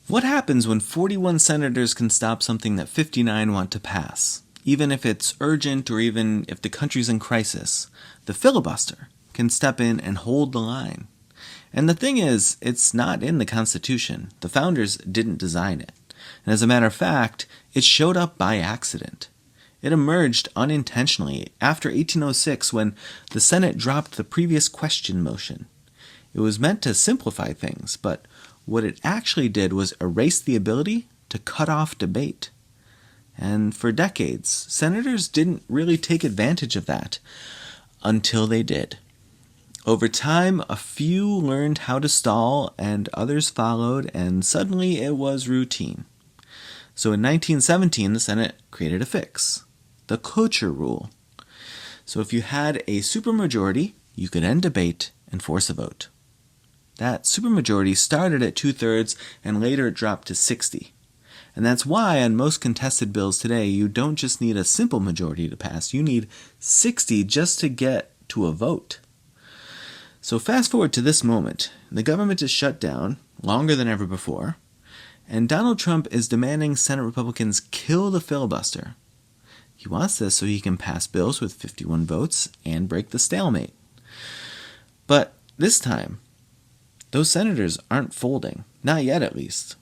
What happens when 41 senators can stop something that 59 want to pass? Even if it's urgent or even if the country's in crisis, the filibuster can step in and hold the line. And the thing is, it's not in the Constitution. The founders didn't design it. And as a matter of fact, it showed up by accident. It emerged unintentionally after 1806 when the Senate dropped the previous question motion. It was meant to simplify things, but what it actually did was erase the ability to cut off debate. And for decades, senators didn't really take advantage of that until they did. Over time, a few learned how to stall and others followed, and suddenly it was routine. So in 1917, the Senate created a fix, the cloture rule. So if you had a supermajority, you could end debate and force a vote. That supermajority started at 2/3 and later it dropped to 60. And that's why on most contested bills today, you don't just need a simple majority to pass, you need 60 just to get to a vote. So fast forward to this moment, the government is shut down longer than ever before, and Donald Trump is demanding Senate Republicans kill the filibuster. He wants this so he can pass bills with 51 votes and break the stalemate. But this time, those senators aren't folding, not yet at least.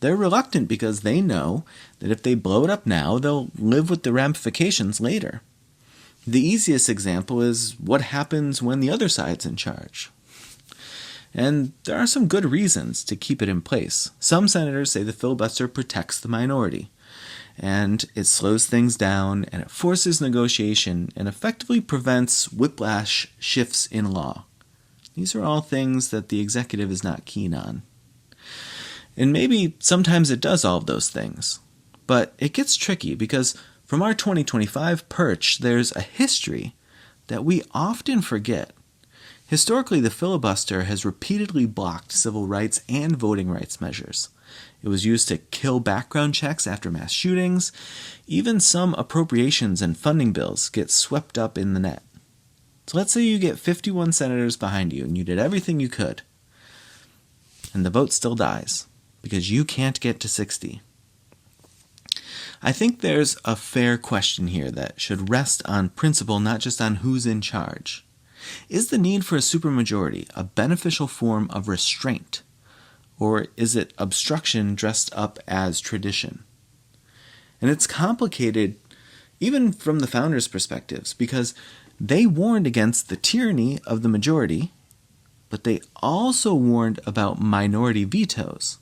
They're reluctant because they know that if they blow it up now, they'll live with the ramifications later. The easiest example is what happens when the other side's in charge. And there are some good reasons to keep it in place. Some senators say the filibuster protects the minority, and it slows things down, and it forces negotiation, and effectively prevents whiplash shifts in law. These are all things that the executive is not keen on. And maybe sometimes it does all of those things. But it gets tricky because from our 2025 perch, there's a history that we often forget. Historically, the filibuster has repeatedly blocked civil rights and voting rights measures. It was used to kill background checks after mass shootings. Even some appropriations and funding bills get swept up in the net. So let's say you get 51 senators behind you and you did everything you could, and the vote still dies because you can't get to 60. I think there's a fair question here that should rest on principle, not just on who's in charge. Is the need for a supermajority a beneficial form of restraint, or is it obstruction dressed up as tradition? And it's complicated even from the founders' perspectives because they warned against the tyranny of the majority, but they also warned about minority vetoes.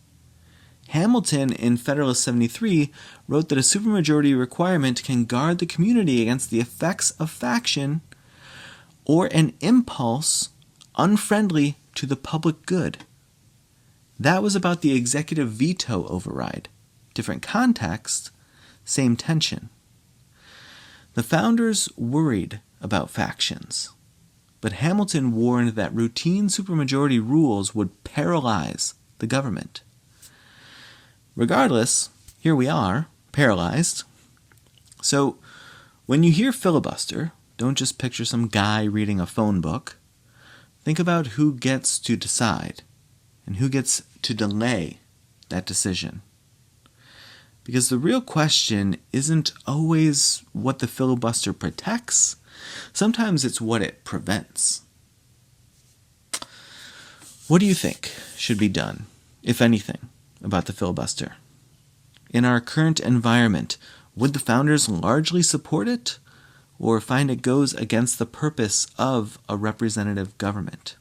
Hamilton in Federalist 73 wrote that a supermajority requirement can guard the community against the effects of faction or an impulse unfriendly to the public good. That was about the executive veto override. Different context, same tension. The founders worried about factions, but Hamilton warned that routine supermajority rules would paralyze the government. Regardless, here we are, paralyzed. So when you hear filibuster, don't just picture some guy reading a phone book. Think about who gets to decide and who gets to delay that decision. Because the real question isn't always what the filibuster protects. Sometimes it's what it prevents. What do you think should be done, if anything, about the filibuster? In our current environment, would the founders largely support it, or find it goes against the purpose of a representative government?